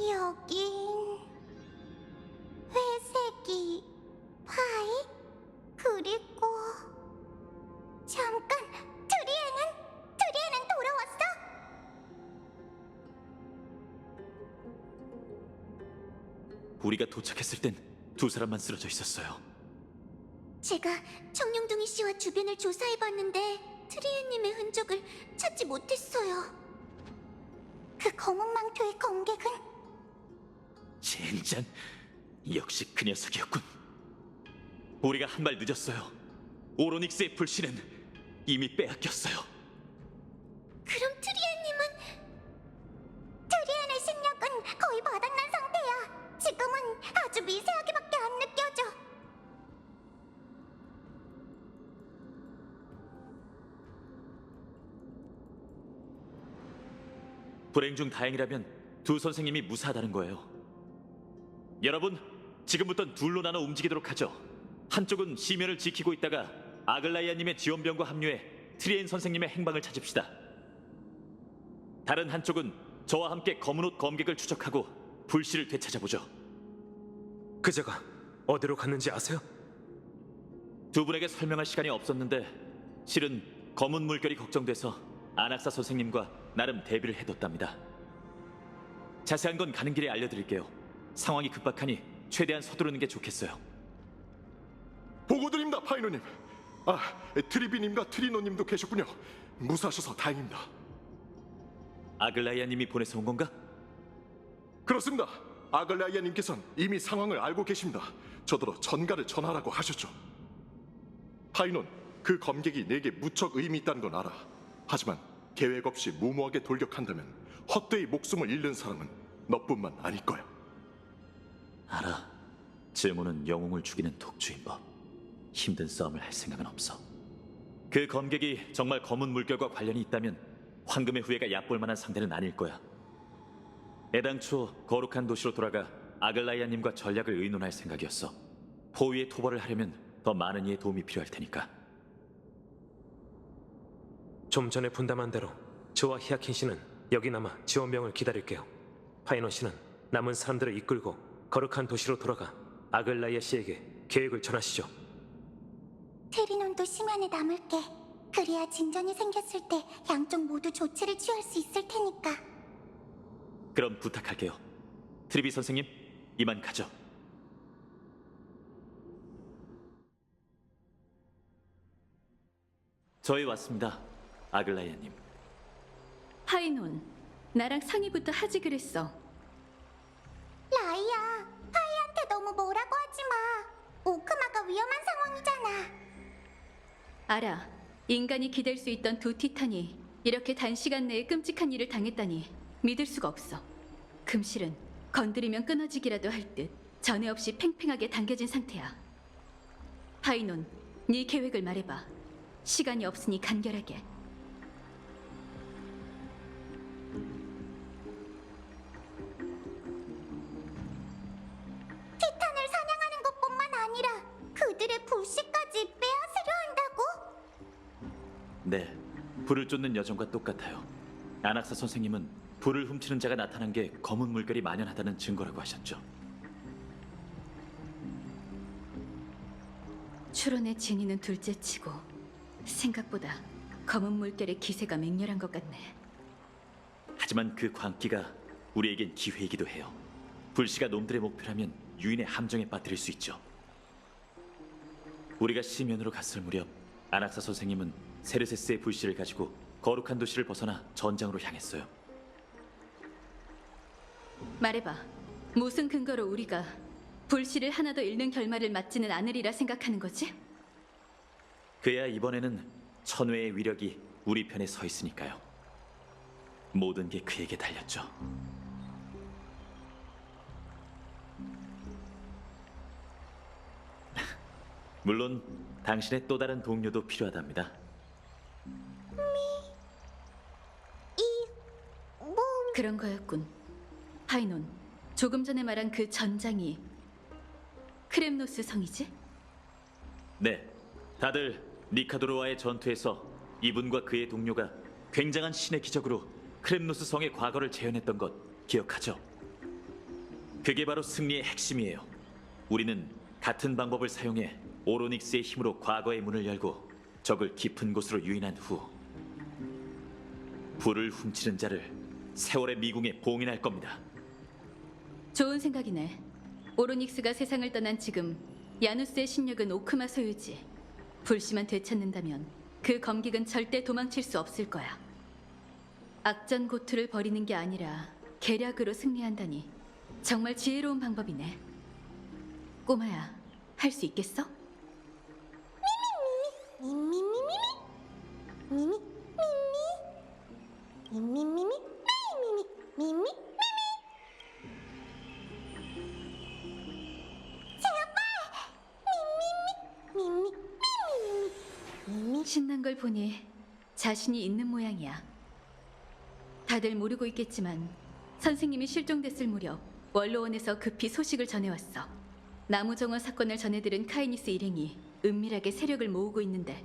여긴 회색이 파이? 그리고 잠깐, 트리에는 돌아왔어? 우리가 도착했을 땐 두 사람만 쓰러져 있었어요. 제가 청룡둥이 씨와 주변을 조사해봤는데 트리에님의 흔적을 찾지 못했어요. 그 검은 망토의 검객은 젠장, 역시 그 녀석이었군. 우리가 한 발 늦었어요. 오로닉스의 불씨는 이미 빼앗겼어요. 그럼 트리에의 실력은 거의 바닥난 상태야. 지금은 아주 미세하게밖에 안 느껴져. 불행 중 다행이라면 두 선생님이 무사하다는 거예요. 여러분, 지금부턴 둘로 나눠 움직이도록 하죠. 한쪽은 시면을 지키고 있다가 아글라이아님의 지원병과 합류해 트리엔 선생님의 행방을 찾읍시다. 다른 한쪽은 저와 함께 검은 옷 검객을 추적하고 불씨를 되찾아보죠. 그자가 어디로 갔는지 아세요? 두 분에게 설명할 시간이 없었는데 실은 검은 물결이 걱정돼서 안학사 선생님과 나름 대비를 해뒀답니다. 자세한 건 가는 길에 알려드릴게요. 상황이 급박하니 최대한 서두르는 게 좋겠어요. 보고드립니다, 파이노님. 트리비님과 트리노님도 계셨군요. 무사하셔서 다행입니다. 아글라이아님이 보내서 온 건가? 그렇습니다. 아글라이아님께서는 이미 상황을 알고 계십니다. 저더러 전가를 전하라고 하셨죠. 파이논, 그 검객이 내게 무척 의미 있다는 건 알아. 하지만 계획 없이 무모하게 돌격한다면 헛되이 목숨을 잃는 사람은 너뿐만 아닐 거야. 알아. 증오는 영웅을 죽이는 독주인 법. 힘든 싸움을 할 생각은 없어. 그 검객이 정말 검은 물결과 관련이 있다면 황금의 후예가 얕볼 만한 상대는 아닐 거야. 애당초 거룩한 도시로 돌아가 아글라이아님과 전략을 의논할 생각이었어. 포위의 토벌을 하려면 더 많은 이의 도움이 필요할 테니까. 좀 전에 분담한 대로 저와 히아킨 씨는 여기 남아 지원병을 기다릴게요. 파이논 씨는 남은 사람들을 이끌고 거룩한 도시로 돌아가 아글라이아 씨에게 계획을 전하시죠. 트리논도 심연에 남을게. 그래야 진전이 생겼을 때 양쪽 모두 조치를 취할 수 있을 테니까. 그럼 부탁할게요. 트리비 선생님, 이만 가죠. 저희 왔습니다, 아글라이아님. 파이논, 나랑 상의부터 하지 그랬어. 라이야, 파이한테 너무 뭐라고 하지 마. 오크마가 위험한 상황이잖아. 알아, 인간이 기댈 수 있던 두 티탄이 이렇게 단시간 내에 끔찍한 일을 당했다니 믿을 수가 없어. 금실은 건드리면 끊어지기라도 할 듯 전에 없이 팽팽하게 당겨진 상태야. 파이논, 네 계획을 말해봐. 시간이 없으니 간결하게. 티탄을 사냥하는 것뿐만 아니라 그들의 불씨까지 빼앗으려 한다고? 네, 불을 쫓는 여정과 똑같아요. 안학사 선생님은 불을 훔치는 자가 나타난 게 검은 물결이 만연하다는 증거라고 하셨죠. 추론의 진위는 둘째치고 생각보다 검은 물결의 기세가 맹렬한 것 같네. 하지만 그 광기가 우리에겐 기회이기도 해요. 불씨가 놈들의 목표라면 유인의 함정에 빠뜨릴 수 있죠. 우리가 시면으로 갔을 무렵 안학사 선생님은 세르세스의 불씨를 가지고 거룩한 도시를 벗어나 전장으로 향했어요. 말해봐. 무슨 근거로 우리가 불씨를 하나 더 잃는 결말을 맞지는 않으리라 생각하는 거지? 그야 이번에는 천회의 위력이 우리 편에 서 있으니까요. 모든 게 그에게 달렸죠. 물론 당신의 또 다른 동료도 필요하답니다. 그런 거였군. 파이논, 조금 전에 말한 그 전장이 크렘노스 성이지? 네, 다들 니카도르와의 전투에서 이분과 그의 동료가 굉장한 신의 기적으로 크렘누스 성의 과거를 재현했던 것 기억하죠? 그게 바로 승리의 핵심이에요. 우리는 같은 방법을 사용해 오로닉스의 힘으로 과거의 문을 열고 적을 깊은 곳으로 유인한 후 불을 훔치는 자를 세월의 미궁에 봉인할 겁니다. 좋은 생각이네. 오로닉스가 세상을 떠난 지금 야누스의 신력은 오크마 소유지. 불씨만 되찾는다면 그 검객은 절대 도망칠 수 없을 거야. 악전고투를 벌이는 게 아니라 계략으로 승리한다니 정말 지혜로운 방법이네. 꼬마야, 할 수 있겠어? 신난 걸 보니 자신이 있는 모양이야. 다들 모르고 있겠지만 선생님이 실종됐을 무렵 원로원에서 급히 소식을 전해왔어. 나무정화 사건을 전해들은 카이니스 일행이 은밀하게 세력을 모으고 있는데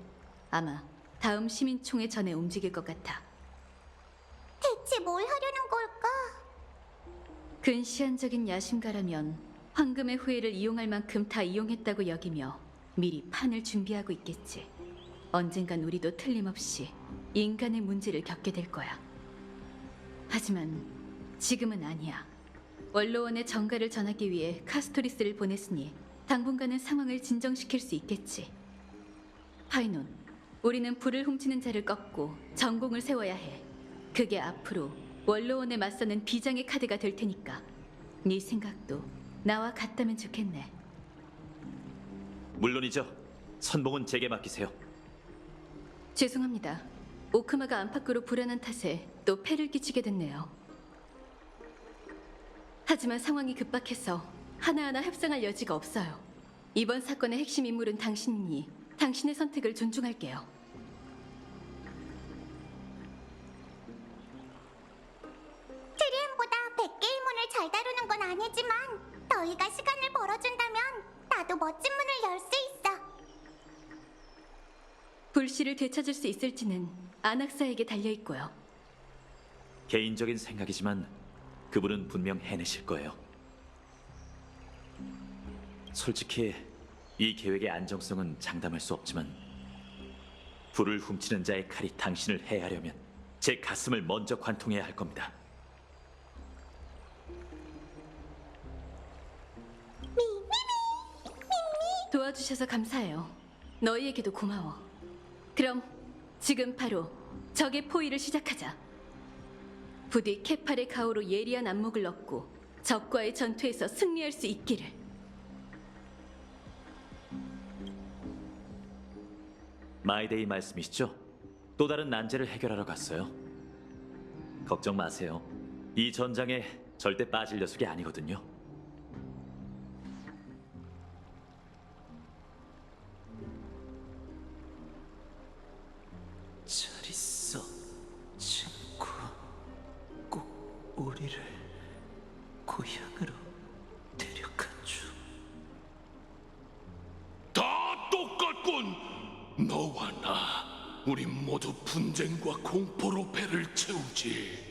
아마 다음 시민총회 전에 움직일 것 같아. 대체 뭘 하려는 걸까? 근시안적인 야심가라면 황금의 후예를 이용할 만큼 다 이용했다고 여기며 미리 판을 준비하고 있겠지. 언젠간 우리도 틀림없이 인간의 문제를 겪게 될 거야. 하지만 지금은 아니야. 원로원의 정가를 전하기 위해 카스토리스를 보냈으니 당분간은 상황을 진정시킬 수 있겠지. 파이논, 우리는 불을 훔치는 자를 꺾고 전공을 세워야 해. 그게 앞으로 원로원에 맞서는 비장의 카드가 될 테니까 네 생각도 나와 같다면 좋겠네. 물론이죠. 선봉은 제게 맡기세요. 죄송합니다. 오크마가 안팎으로 불안한 탓에 또 폐를 끼치게 됐네요. 하지만 상황이 급박해서 하나하나 협상할 여지가 없어요. 이번 사건의 핵심 인물은 당신이니 당신의 선택을 존중할게요. 트리엔보다 100개의 문을 잘 다루는 건 아니지만 너희가 시간을 벌어준다면 나도 멋진 문을 열 수 있어. 불씨를 되찾을 수 있을지는 안악사에게 달려있고요. 개인적인 생각이지만 그분은 분명 해내실 거예요. 솔직히 이 계획의 안정성은 장담할 수 없지만 불을 훔치는 자의 칼이 당신을 해하려면 제 가슴을 먼저 관통해야 할 겁니다. 도와주셔서 감사해요. 너희에게도 고마워. 그럼 지금 바로 적의 포위를 시작하자. 부디 케팔의 가오로 예리한 안목을 얻고 적과의 전투에서 승리할 수 있기를. 마이데이 말씀이시죠? 또 다른 난제를 해결하러 갔어요. 걱정 마세요. 이 전장에 절대 빠질 녀석이 아니거든요. 잘 있어, 친구. 꼭 우리를 고향으로 데려가줘. 다 똑같군. 너와 나, 우리 모두 분쟁과 공포로 배를 채우지.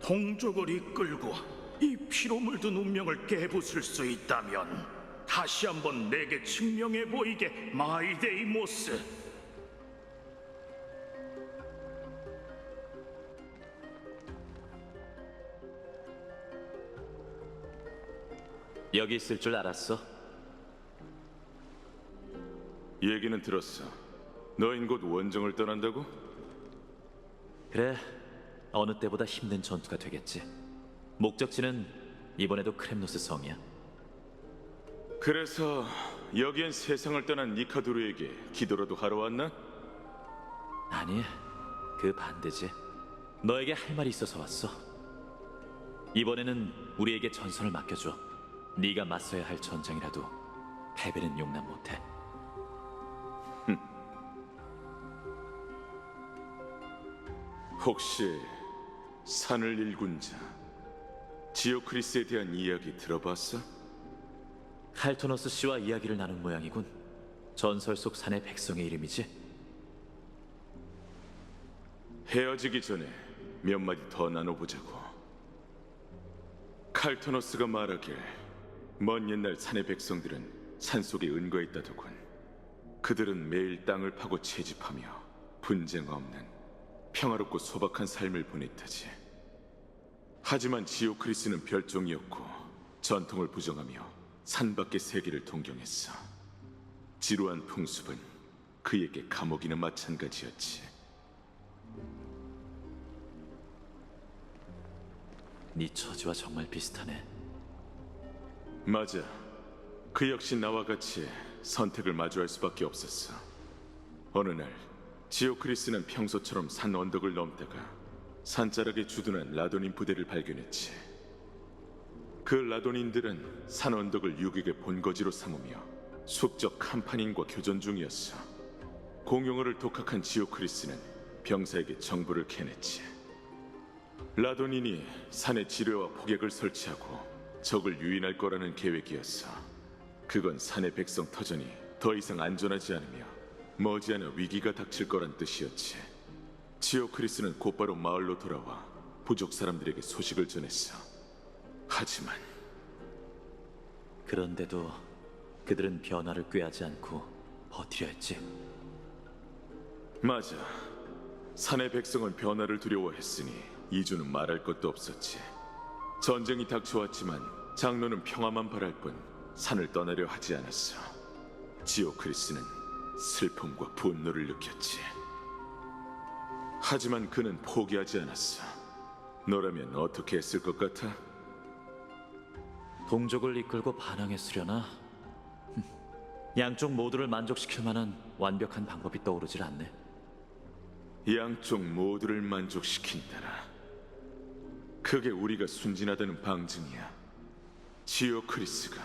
동족을 이끌고 이 피로 물든 운명을 깨부술 수 있다면 다시 한번 내게 증명해 보이게, 마이데이모스. 여기 있을 줄 알았어. 얘기는 들었어. 너흰 곧 원정을 떠난다고? 그래, 어느 때보다 힘든 전투가 되겠지. 목적지는 이번에도 크렘노스 성이야. 그래서 여기엔 세상을 떠난 니카도르에게 기도라도 하러 왔나? 아니, 그 반대지. 너에게 할 말이 있어서 왔어. 이번에는 우리에게 전선을 맡겨줘. 네가 맞서야 할 전장이라도 패배는 용납 못해. 혹시 산을 일군 자 지오크리스에 대한 이야기 들어봤어? 칼토너스 씨와 이야기를 나눈 모양이군. 전설 속 산의 백성의 이름이지. 헤어지기 전에 몇 마디 더 나눠보자고. 칼토너스가 말하길 먼 옛날 산의 백성들은 산속에 은거했다더군. 그들은 매일 땅을 파고 채집하며 분쟁 없는 평화롭고 소박한 삶을 보냈다지. 하지만 지오크리스는 별종이었고 전통을 부정하며 산밖의 세계를 동경했어. 지루한 풍습은 그에게 감옥이나 마찬가지였지. 네 처지와 정말 비슷하네. 맞아. 그 역시 나와 같이 선택을 마주할 수밖에 없었어. 어느 날 지오크리스는 평소처럼 산 언덕을 넘다가 산자락에 주둔한 라도닌 부대를 발견했지. 그 라도닌들은 산 언덕을 유격의 본거지로 삼으며 숙적 캄파닌과 교전 중이었어. 공용어를 독학한 지오크리스는 병사에게 정보를 캐냈지. 라도닌이 산에 지뢰와 폭격을 설치하고 적을 유인할 거라는 계획이었어. 그건 산의 백성 터전이 더 이상 안전하지 않으며 머지않아 위기가 닥칠 거란 뜻이었지. 지오크리스는 곧바로 마을로 돌아와 부족 사람들에게 소식을 전했어. 하지만 그런데도 그들은 변화를 꾀하지 않고 버티려 했지. 맞아. 산의 백성은 변화를 두려워했으니 이주는 말할 것도 없었지. 전쟁이 닥쳐왔지만 장로는 평화만 바랄 뿐 산을 떠나려 하지 않았어. 지오크리스는 슬픔과 분노를 느꼈지. 하지만 그는 포기하지 않았어. 너라면 어떻게 했을 것 같아? 동족을 이끌고 반항했으려나? 양쪽 모두를 만족시킬 만한 완벽한 방법이 떠오르질 않네. 양쪽 모두를 만족시킨다라. 그게 우리가 순진하다는 방증이야. 지오크리스가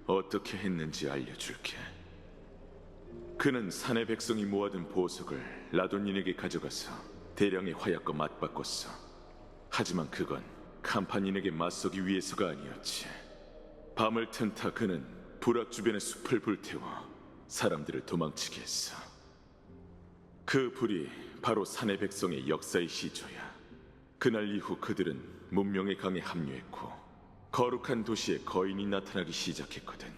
어떻게 했는지 알려줄게. 그는 산의 백성이 모아둔 보석을 라돈인에게 가져가서 대량의 화약과 맞바꿨어. 하지만 그건 캄파닌에게 맞서기 위해서가 아니었지. 밤을 틈타 그는 부락 주변의 숲을 불태워 사람들을 도망치게 했어. 그 불이 바로 산의 백성의 역사의 시초야. 그날 이후 그들은 문명의 강에 합류했고 거룩한 도시에 거인이 나타나기 시작했거든.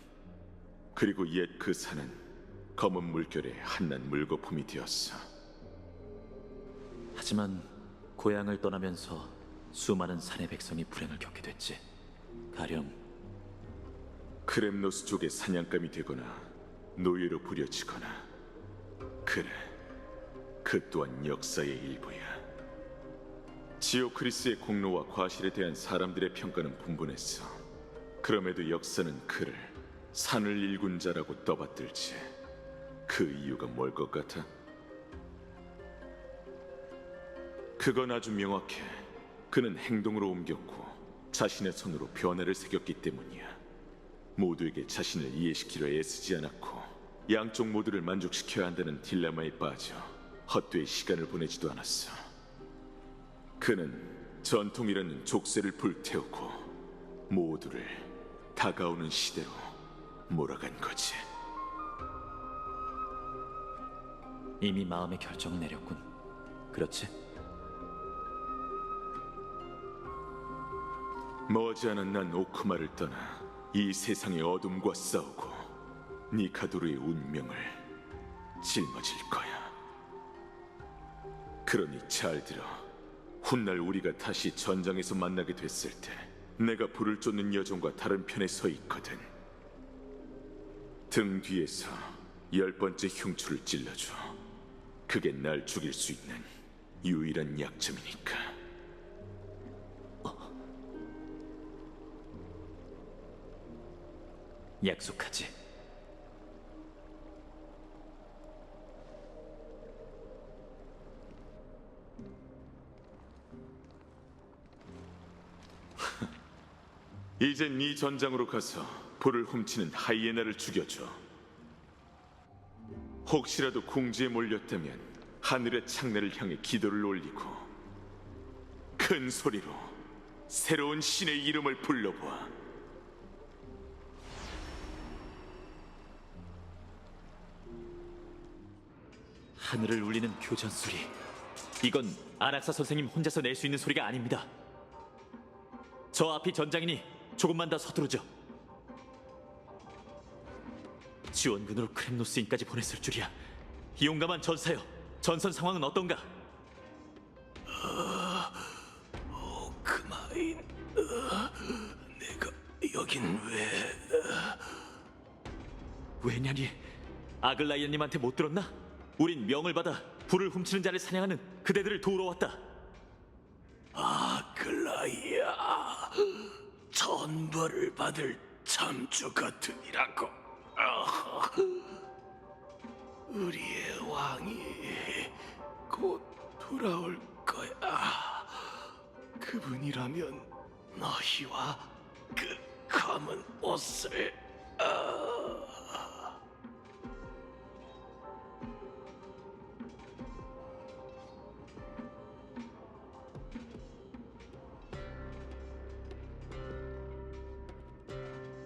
그리고 옛 그 산은 검은 물결의 한낱 물거품이 되었어. 하지만 고향을 떠나면서 수많은 산의 백성이 불행을 겪게 됐지. 가령 크렘노스 쪽의 사냥감이 되거나 노예로 부려지거나. 그래, 그 또한 역사의 일부야. 지오크리스의 공로와 과실에 대한 사람들의 평가는 분분했어. 그럼에도 역사는 그를 산을 일군 자라고 떠받들지. 그 이유가 뭘 것 같아? 그건 아주 명확해. 그는 행동으로 옮겼고 자신의 손으로 변화를 새겼기 때문이야. 모두에게 자신을 이해시키려 애쓰지 않았고 양쪽 모두를 만족시켜야 한다는 딜레마에 빠져 헛되이 시간을 보내지도 않았어. 그는 전통이라는 족쇄를 불태우고 모두를 다가오는 시대로 몰아간 거지. 이미 마음의 결정을 내렸군. 그렇지? 머지않아 난 오크마를 떠나 이 세상의 어둠과 싸우고 니카도르의 운명을 짊어질 거야. 그러니 잘 들어. 훗날 우리가 다시 전장에서 만나게 됐을 때 내가 불을 쫓는 여종과 다른 편에 서 있거든. 등 뒤에서 10번째 흉추를 찔러줘. 그게 날 죽일 수 있는 유일한 약점이니까. 약속하지. 이제 네 전장으로 가서 불을 훔치는 하이에나를 죽여줘. 혹시라도 궁지에 몰렸다면 하늘의 창내를 향해 기도를 올리고 큰 소리로 새로운 신의 이름을 불러보아. 하늘을 울리는 교전 소리. 이건 아낙사 선생님 혼자서 낼 수 있는 소리가 아닙니다. 저 앞이 전장이니 조금만 더 서두르죠. 지원군으로 크렘노스인까지 보냈을 줄이야. 용감한 전사여, 전선 상황은 어떤가? 그마인, 내가 여긴 왜... 왜냐니? 아글라이아님한테 못 들었나? 우린 명을 받아 불을 훔치는 자를 사냥하는 그대들을 도우러 왔다. 아글라이아, 전벌을 받을 참주 같으니라고. 우리의 왕이 곧 돌아올 거야. 그분이라면 너희와 그 검은 옷을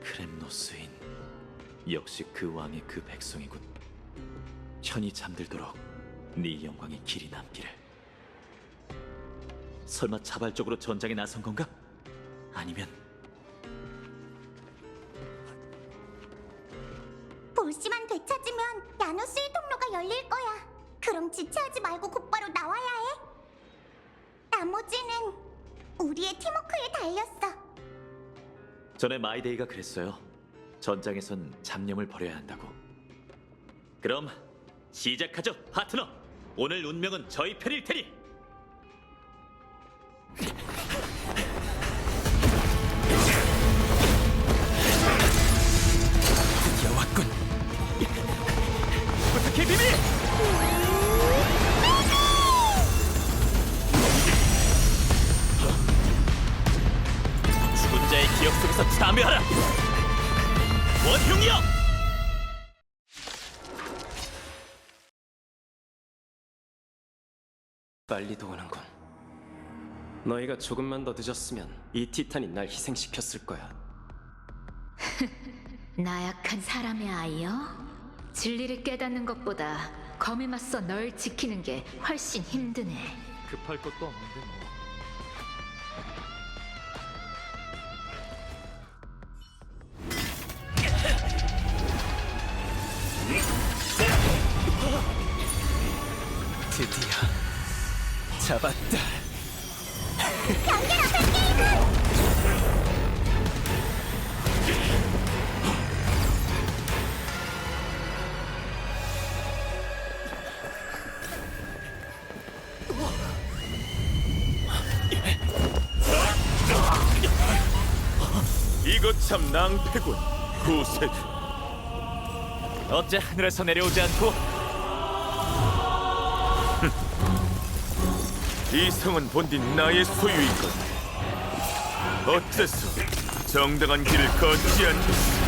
크렘노스인, 역시 그 왕의 그 백성이군. 편히 잠들도록 네 영광의 길이 남기를. 설마 자발적으로 전장에 나선 건가? 아니면 볼시만 되찾으면 야노스의 통로가 열릴 거야. 그럼 지체하지 말고 곧바로 나와야 해. 나머지는 우리의 팀워크에 달렸어. 전에 마이데이가 그랬어요. 전장에선 잡념을 버려야 한다고. 그럼 시작하죠, 파트너. 오늘 운명은 저희 편일 테니. 드디어 왔군. 부탁해, 비비! 죽은 자의 기억 속에서 참여하라. 원흉이여! 빨리 도우는군. 너희가 조금만 더 늦었으면 이 티탄이 날 희생시켰을 거야. 나약한 사람의 아이여? 진리를 깨닫는 것보다 검에 맞서 널 지키는 게 훨씬 힘드네. 급할 것도 없는데 뭐. 드디어 잡았다. 이거 참 낭패군. 구세주. 어째 하늘에서 내려오지 않고? 이 성은 본디 나의 소유이건 어째서 정당한 길을 걷지 않겠어?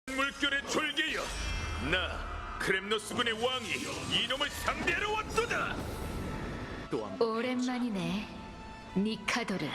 물결의 졸개여, 나 크렘노스군의 왕이 이놈을 상대하러 왔도다. 오랜만이네, 니카도르.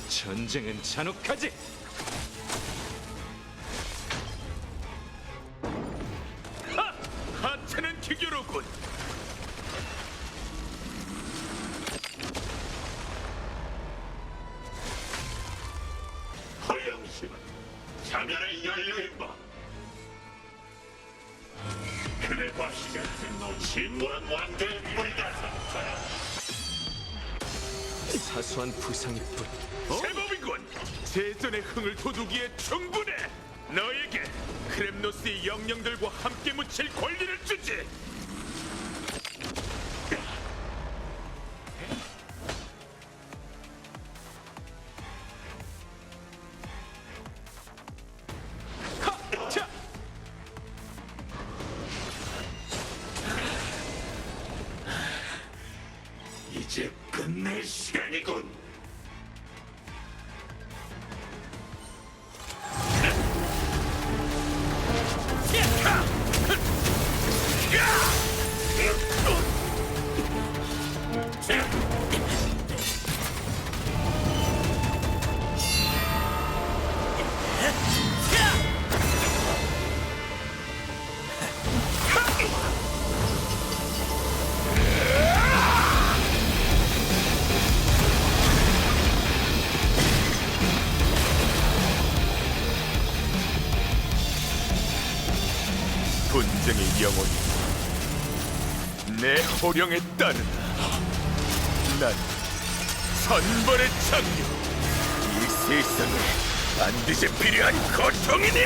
전쟁은 잔혹하지. 하찮은 기교로군. 허영심은 자멸의 연료인바. 그대 과시가 분노 진무한 왕들의 뿌리다. 사소한 부상일 뿐. 제법이군. 제전의 흥을 돋우기에 충분해. 너에게 크렘노스의 영령들과 함께 묻힐 권리를 주지. 시간이군. 분쟁의 영혼이 내 호령에 따르라. 난 천벌의 장류, 이 세상에 반드시 필요한 고통이니.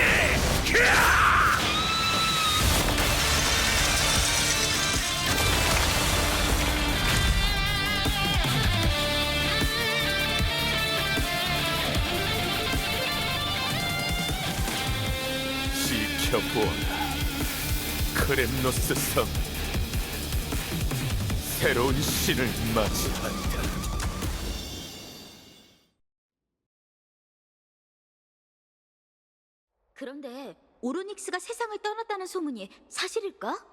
지켜보아라. 크렘노스 성, 새로운 신을 맞이한다. 그런데 오로닉스가 세상을 떠났다는 소문이 사실일까?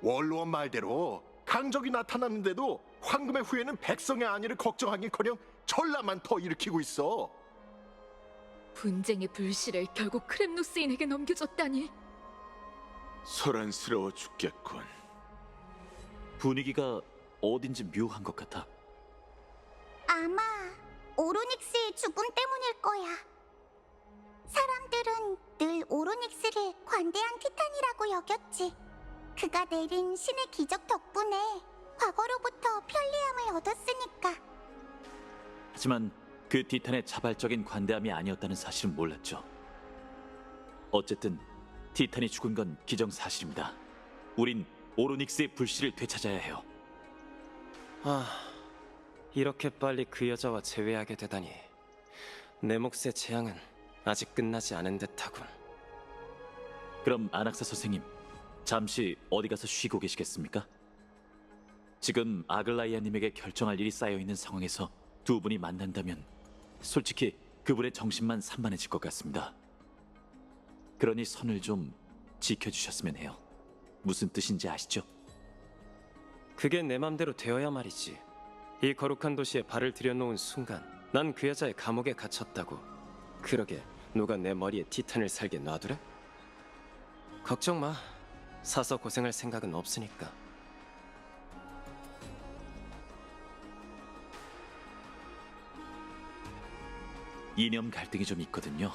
원로원 말대로 강적이 나타났는데도 황금의 후예는 백성의 안위를 걱정하기커녕 전란만 더 일으키고 있어. 분쟁의 불씨를 결국 크렘노스인에게 넘겨줬다니. 소란스러워 죽겠군. 분위기가 어딘지 묘한 것 같아. 아마 오로닉스의 죽음 때문일 거야. 사람들은 늘 오로닉스를 관대한 티탄이라고 여겼지. 그가 내린 신의 기적 덕분에 과거로부터 편리함을 얻었으니까. 하지만 그 티탄의 자발적인 관대함이 아니었다는 사실은 몰랐죠. 어쨌든 티탄이 죽은 건 기정사실입니다. 우린 오로닉스의 불씨를 되찾아야 해요. 이렇게 빨리 그 여자와 재회하게 되다니. 내 몫의 재앙은 아직 끝나지 않은 듯하군. 그럼 아낙사 선생님, 잠시 어디 가서 쉬고 계시겠습니까? 지금 아글라이아님에게 결정할 일이 쌓여있는 상황에서 두 분이 만난다면 솔직히 그분의 정신만 산만해질 것 같습니다. 그러니 선을 좀 지켜주셨으면 해요. 무슨 뜻인지 아시죠? 그게 내 맘대로 되어야 말이지. 이 거룩한 도시에 발을 들여놓은 순간 난 그 여자의 감옥에 갇혔다고. 그러게 누가 내 머리에 티탄을 살게 놔두래? 걱정 마. 사서 고생할 생각은 없으니까. 이념 갈등이 좀 있거든요.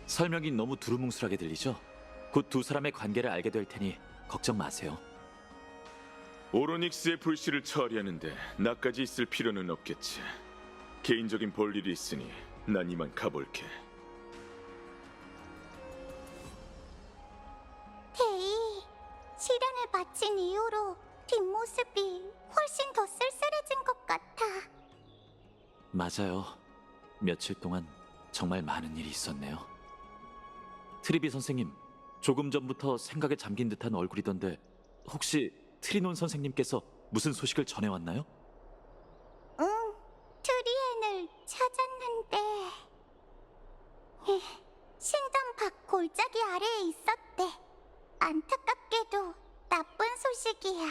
설명이 너무 두루뭉술하게 들리죠? 곧 두 사람의 관계를 알게 될 테니 걱정 마세요. 오로닉스의 불씨를 처리하는데 나까지 있을 필요는 없겠지. 개인적인 볼 일이 있으니 난 이만 가볼게. 데이, 시련을 마친 이후로 뒷모습이 훨씬 더 쓸쓸해진 것 같아. 맞아요. 며칠 동안 정말 많은 일이 있었네요. 트리비 선생님, 조금 전부터 생각에 잠긴 듯한 얼굴이던데 혹시 트리논 선생님께서 무슨 소식을 전해왔나요? 응, 트리엔을 찾았는데 신전 밖 골짜기 아래에 있었대. 안타깝게도 나쁜 소식이야.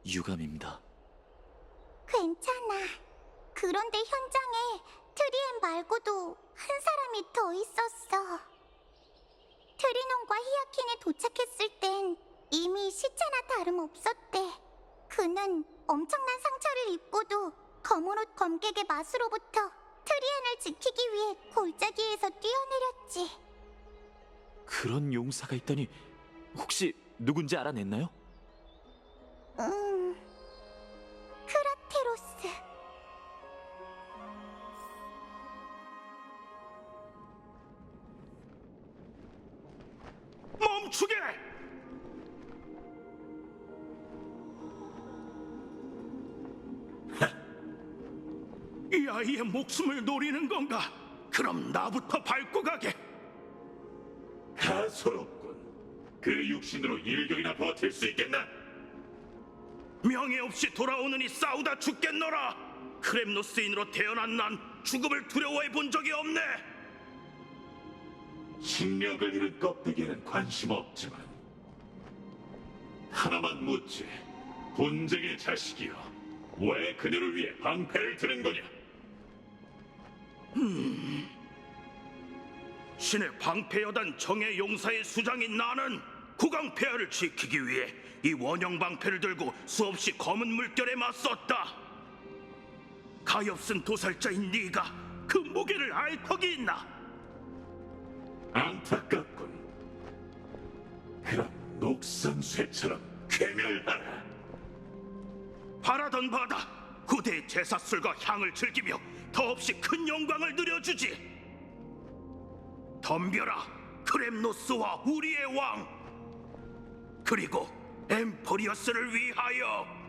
유감입니다. 괜찮아. 그런데 현장에 트리엔 말고도 한 사람이 더 있었어. 트리논과 히아킨이 도착했을 땐 이미 시체나 다름없었대. 그는 엄청난 상처를 입고도 검은 옷 검객의 마수로부터 트리엔을 지키기 위해 골짜기에서 뛰어내렸지. 그런 용사가 있다니 혹시 누군지 알아냈나요? 크라테로스. 멈추게! 이 아이의 목숨을 노리는 건가? 그럼 나부터 밟고 가게. 가소롭군. 그 육신으로 일격이나 버틸 수 있겠나? 명예 없이 돌아오느니 싸우다 죽겠노라. 크렘노스인으로 태어난 난 죽음을 두려워해 본 적이 없네. 식력을 잃은 껍데기에는 관심 없지만 하나만 묻지. 본쟁의 자식이여, 왜 그녀를 위해 방패를 드는 거냐? 신의 방패여단 정예 용사의 수장인 나는 국왕 폐하를 지키기 위해 이 원형 방패를 들고 수없이 검은 물결에 맞섰다. 가엾은 도살자인 네가 그 무게를 알 턱이 있나? 안타깝군. 그럼 녹선쇠처럼 괴멸하라. 바라던 바다 후대의 제사술과 향을 즐기며 더없이 큰 영광을 누려주지. 덤벼라, 크렘노스와 우리의 왕, 그리고 엠포리어스를 위하여.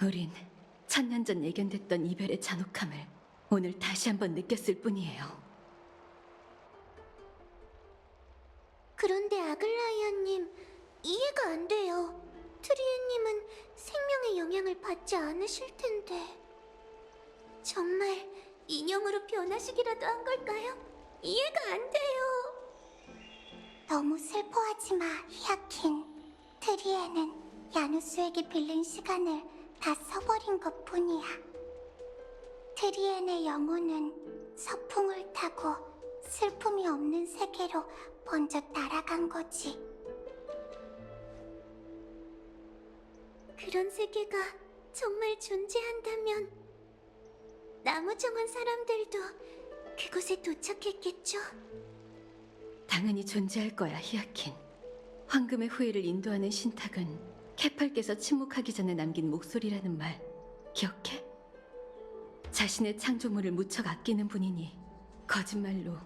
우린 천년 전 예견됐던 이별의 잔혹함을 오늘 다시 한번 느꼈을 뿐이에요. 그런데 아글라이아님, 이해가 안 돼요. 트리에님은 생명의 영향을 받지 않으실 텐데. 정말 인형으로 변하시기라도 한 걸까요? 이해가 안 돼요. 너무 슬퍼하지 마, 히아킨. 트리에는 야누스에게 빌린 시간을 다 써버린 것뿐이야. 트리엔의 영혼은 서풍을 타고 슬픔이 없는 세계로 먼저 날아간 거지. 그런 세계가 정말 존재한다면 나무정원 사람들도 그곳에 도착했겠죠? 당연히 존재할 거야, 히아킨. 황금의 후예를 인도하는 신탁은 케팔께서 침묵하기 전에 남긴 목소리라는 말 기억해? 자신의 창조물을 무척 아끼는 분이니 거짓말로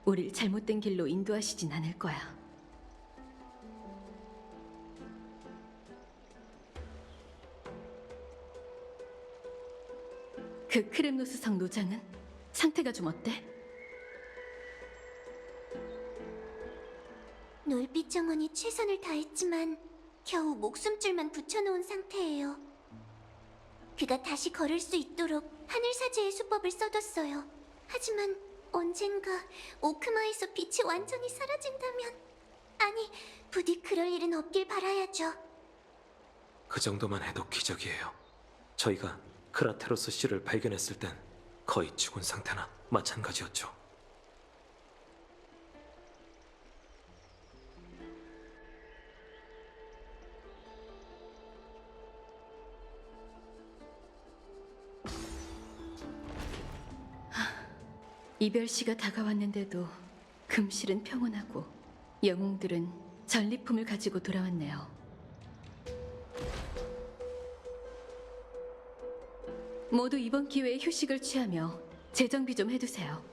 우릴 잘못된 길로 인도하시진 않을 거야. 그 크렘노스 성 노장은? 상태가 좀 어때? 놀빛 정원이 최선을 다했지만 겨우 목숨줄만 붙여놓은 상태예요. 그가 다시 걸을 수 있도록 하늘사제의 수법을 써뒀어요. 하지만 언젠가 오크마에서 빛이 완전히 사라진다면, 아니, 부디 그럴 일은 없길 바라야죠. 그 정도만 해도 기적이에요. 저희가 크라테로스 씨를 발견했을 땐 거의 죽은 상태나 마찬가지였죠. 이별시가 다가왔는데도 금실은 평온하고 영웅들은 전리품을 가지고 돌아왔네요. 모두 이번 기회에 휴식을 취하며 재정비 좀 해두세요.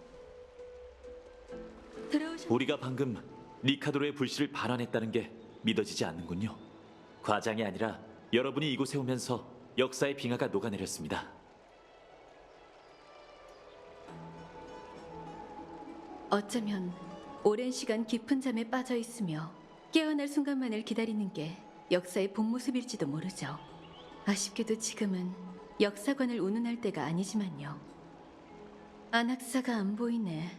우리가 방금 리카도르의 불씨를 반환했다는 게 믿어지지 않는군요. 과장이 아니라 여러분이 이곳에 오면서 역사의 빙하가 녹아내렸습니다. 어쩌면 오랜 시간 깊은 잠에 빠져 있으며 깨어날 순간만을 기다리는 게 역사의 본 모습일지도 모르죠. 아쉽게도 지금은 역사관을 운운할 때가 아니지만요. 안악사가 안 보이네.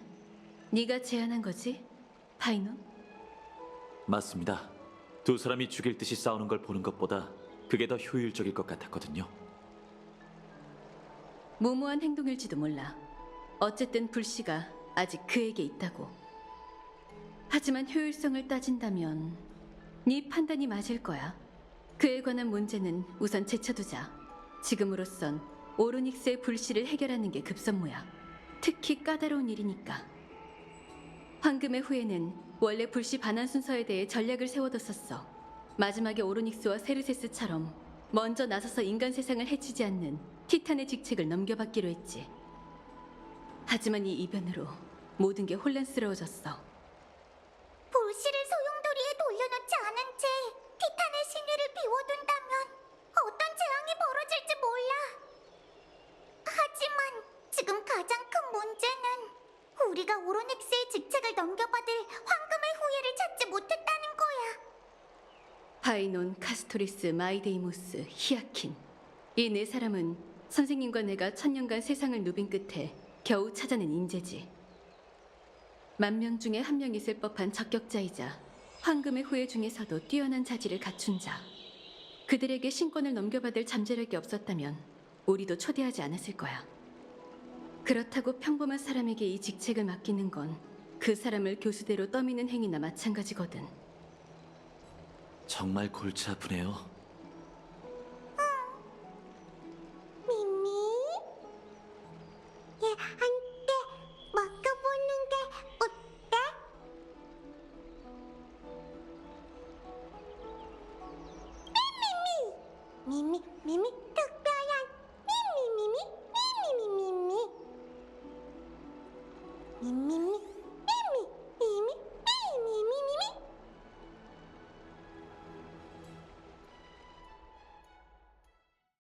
네가 제안한 거지? 파이논? 맞습니다. 두 사람이 죽일 듯이 싸우는 걸 보는 것보다 그게 더 효율적일 것 같았거든요. 무모한 행동일지도 몰라. 어쨌든 불씨가 아직 그에게 있다고. 하지만 효율성을 따진다면 네 판단이 맞을 거야. 그에 관한 문제는 우선 제쳐두자. 지금으로선 오로닉스의 불씨를 해결하는 게 급선무야. 특히 까다로운 일이니까. 황금의 후예는 원래 불씨 반환 순서에 대해 전략을 세워뒀었어. 마지막에 오로닉스와 세르세스처럼 먼저 나서서 인간 세상을 해치지 않는 티탄의 직책을 넘겨받기로 했지. 하지만 이 이변으로 모든 게 혼란스러워졌어. 불씨를 소용돌이에 돌려놓지 않은 채 티탄의 신뢰를 비워둔 문제는 우리가 오로넥스의 직책을 넘겨받을 황금의 후예를 찾지 못했다는 거야. 파이논, 카스토리스, 마이데이모스, 히아킨. 이 네 사람은 선생님과 내가 천년간 세상을 누빈 끝에 겨우 찾아낸 인재지. 10,000명 중에 한 명 있을 법한 적격자이자 황금의 후예 중에서도 뛰어난 자질을 갖춘 자. 그들에게 신권을 넘겨받을 잠재력이 없었다면 우리도 초대하지 않았을 거야. 그렇다고 평범한 사람에게 이 직책을 맡기는 건 그 사람을 교수대로 떠미는 행위나 마찬가지거든. 정말 골치 아프네요. 미미, 얘한테 맡겨보는 게 어때? 미미, 뚝.